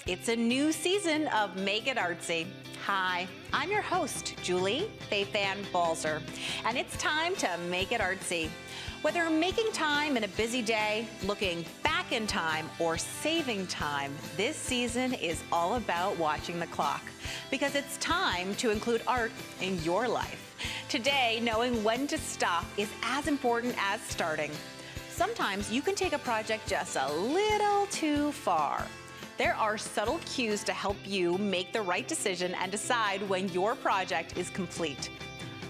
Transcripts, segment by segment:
It's a new season of Make It Artsy. Hi, I'm your host, Julie Faithan Balzer, and it's time to make it artsy. Whether making time in a busy day, looking back in time, or saving time, this season is all about watching the clock, because it's time to include art in your life. Today, knowing when to stop is as important as starting. Sometimes you can take a project just a little too far. There are subtle cues to help you make the right decision and decide when your project is complete.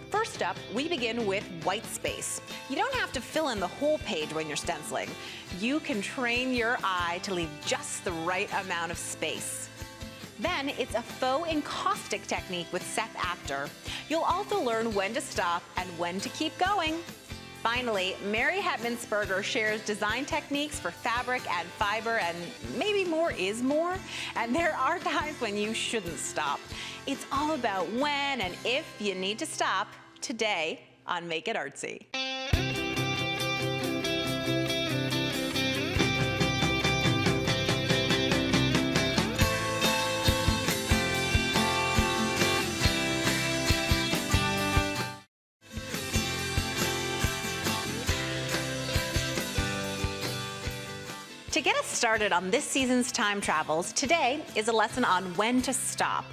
First up, we begin with white space. You don't have to fill in the whole page when you're stenciling. You can train your eye to leave just the right amount of space. Then it's a faux encaustic technique with Seth Apter. You'll also learn when to stop and when to keep going. Finally, Mary Hetmansberger shares design techniques for fabric and fiber, and maybe more is more. And there are times when you shouldn't stop. It's all about when and if you need to stop today on Make It Artsy. To get us started on this season's time travels, today is a lesson on when to stop,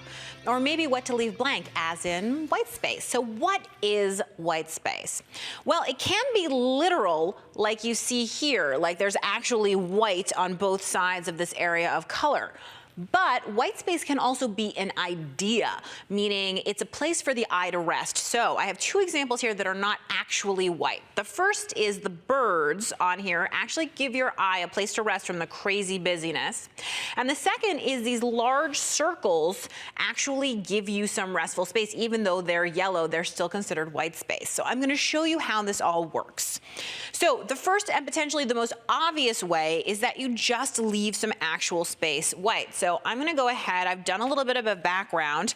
or maybe what to leave blank, as in white space. So what is white space? Well, it can be literal, like you see here, like there's actually white on both sides of this area of color. But white space can also be an idea, meaning it's a place for the eye to rest. So I have two examples here that are not actually white. The first is the birds on here actually give your eye a place to rest from the crazy busyness. And the second is these large circles actually give you some restful space. Even though they're yellow, they're still considered white space. So I'm going to show you how this all works. So the first and potentially the most obvious way is that you just leave some actual space white. So I'm going to go ahead, I've done a little bit of a background,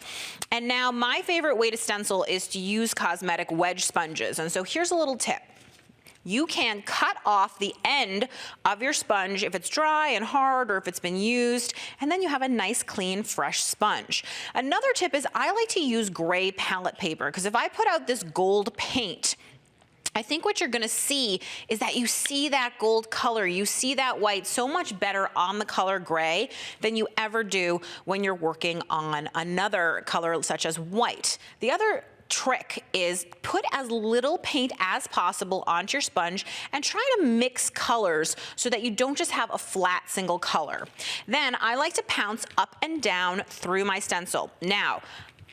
and now my favorite way to stencil is to use cosmetic wedge sponges. And so here's a little tip. You can cut off the end of your sponge if it's dry and hard or if it's been used, and then you have a nice, clean, fresh sponge. Another tip is I like to use gray palette paper, because if I put out this gold paint, I think what you're gonna see is that you see that gold color, you see that white so much better on the color gray than you ever do when you're working on another color such as white. The other trick is put as little paint as possible onto your sponge and try to mix colors so that you don't just have a flat single color. Then I like to pounce up and down through my stencil. Now,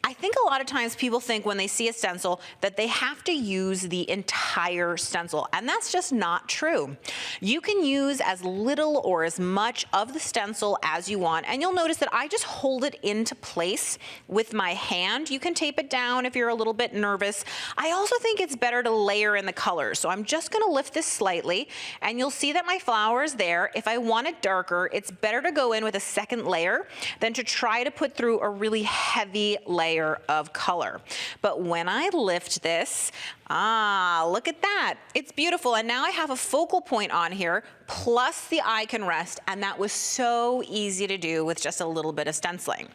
I think a lot of times people think when they see a stencil that they have to use the entire stencil, and that's just not true. You can use as little or as much of the stencil as you want, and you'll notice that I just hold it into place with my hand. You can tape it down if you're a little bit nervous. I also think it's better to layer in the colors, so I'm just gonna lift this slightly, and you'll see that my flower is there. If I want it darker, it's better to go in with a second layer than to try to put through a really heavy layer of color. But when I lift this, look at that. It's beautiful. And now I have a focal point on here, plus the eye can rest. And that was so easy to do with just a little bit of stenciling.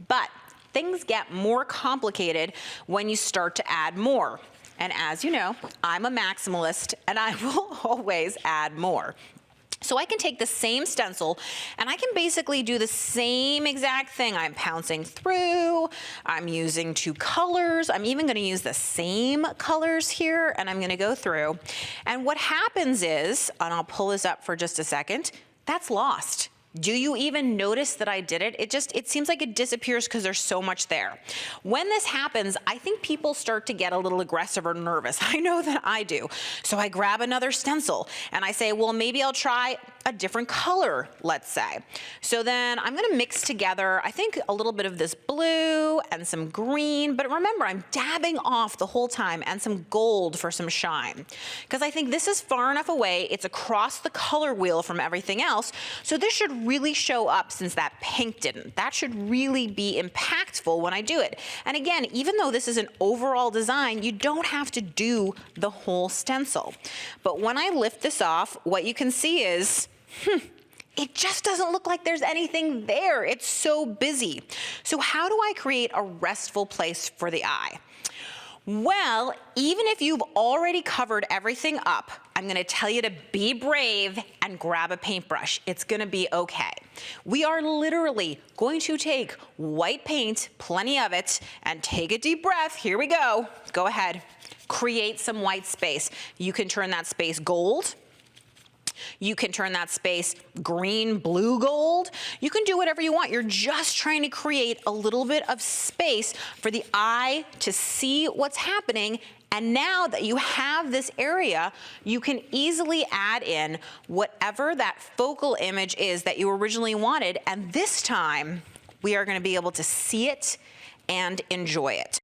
But things get more complicated when you start to add more. And as you know, I'm a maximalist and I will always add more. So I can take the same stencil and I can basically do the same exact thing. I'm pouncing through, I'm using two colors, I'm even gonna use the same colors here, and I'm gonna go through. And what happens is, and I'll pull this up for just a second, that's lost. Do you even notice that I did it? It seems like it disappears because there's so much there. When this happens, I think people start to get a little aggressive or nervous. I know that I do. So I grab another stencil and I say, well, maybe I'll try a different color, let's say. So then I'm gonna mix together, I think, a little bit of this blue and some green, but remember, I'm dabbing off the whole time, and some gold for some shine. Because I think this is far enough away, it's across the color wheel from everything else, so this should really show up since that pink didn't. That should really be impactful when I do it. And again, even though this is an overall design, you don't have to do the whole stencil. But when I lift this off, what you can see is, it just doesn't look like there's anything there. It's so busy. So how do I create a restful place for the eye? Well, even if you've already covered everything up, I'm gonna tell you to be brave and grab a paintbrush. It's gonna be okay. We are literally going to take white paint, plenty of it, and take a deep breath. Here we go. Go ahead. Create some white space. You can turn that space gold. You can turn that space green, blue, gold. You can do whatever you want. You're just trying to create a little bit of space for the eye to see what's happening. And now that you have this area, you can easily add in whatever that focal image is that you originally wanted. And this time, we are going to be able to see it and enjoy it.